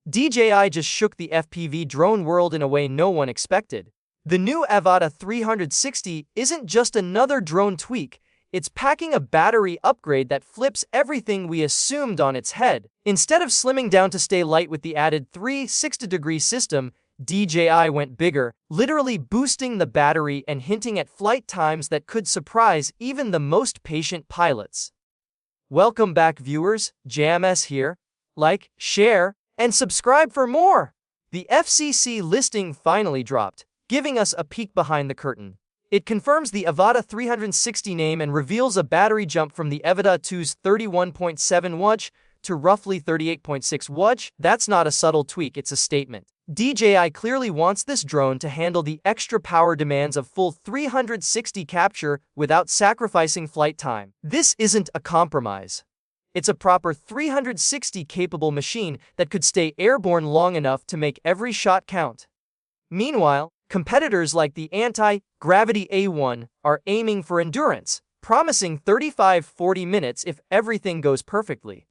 DJI just shook the FPV drone world in a way no one expected. The new Avata 360 isn't just another drone tweak, it's packing a battery upgrade that flips everything we assumed on its head. Instead of slimming down to stay light with the added 360-degree system, DJI went bigger, literally boosting the battery and hinting at flight times that could surprise even the most patient pilots. Welcome back, viewers. JMS here. Like, share, and subscribe for more. The FCC listing finally dropped, giving us a peek behind the curtain. It confirms the Avata 360 name and reveals a battery jump from the Avata 2's 31.7 watts to roughly 38.6 watts. That's not a subtle tweak, it's a statement. DJI clearly wants this drone to handle the extra power demands of full 360 capture without sacrificing flight time. This isn't a compromise. It's a proper 360 capable machine that could stay airborne long enough to make every shot count. Meanwhile, competitors like the anti-gravity A1 are aiming for endurance, promising 35-40 minutes if everything goes perfectly.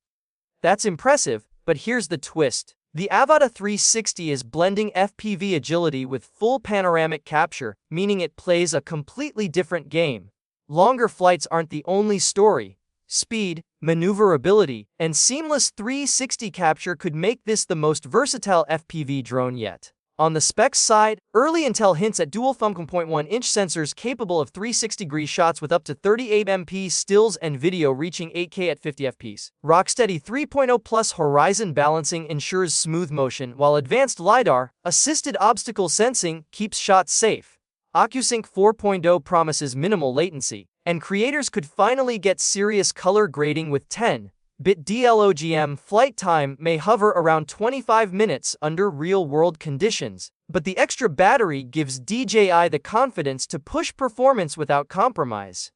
That's impressive, but here's the twist. The Avata 360 is blending FPV agility with full panoramic capture, meaning it plays a completely different game. Longer flights aren't the only story. Speed, maneuverability, and seamless 360 capture could make this the most versatile FPV drone yet. On the specs side, early intel hints at dual 5.1-inch sensors capable of 360-degree shots with up to 38 MP stills and video reaching 8K at 50 fps. Rocksteady 3.0 Plus horizon balancing ensures smooth motion, while advanced LiDAR, assisted obstacle sensing, keeps shots safe. OcuSync 4.0 promises minimal latency, and creators could finally get serious color grading with 10-bit DLOGM. Flight time may hover around 25 minutes under real-world conditions, but the extra battery gives DJI the confidence to push performance without compromise.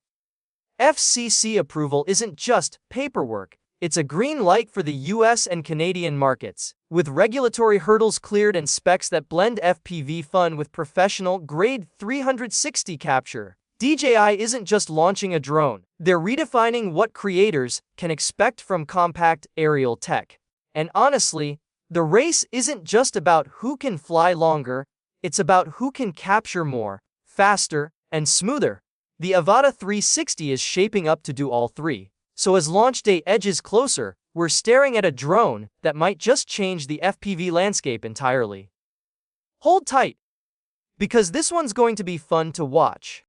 FCC approval isn't just paperwork, it's a green light for the US and Canadian markets. With regulatory hurdles cleared and specs that blend FPV fun with professional-grade 360 capture, DJI isn't just launching a drone, they're redefining what creators can expect from compact aerial tech. And honestly, the race isn't just about who can fly longer, it's about who can capture more, faster, and smoother. The Avata 360 is shaping up to do all three. So as launch day edges closer, we're staring at a drone that might just change the FPV landscape entirely. Hold tight, because this one's going to be fun to watch.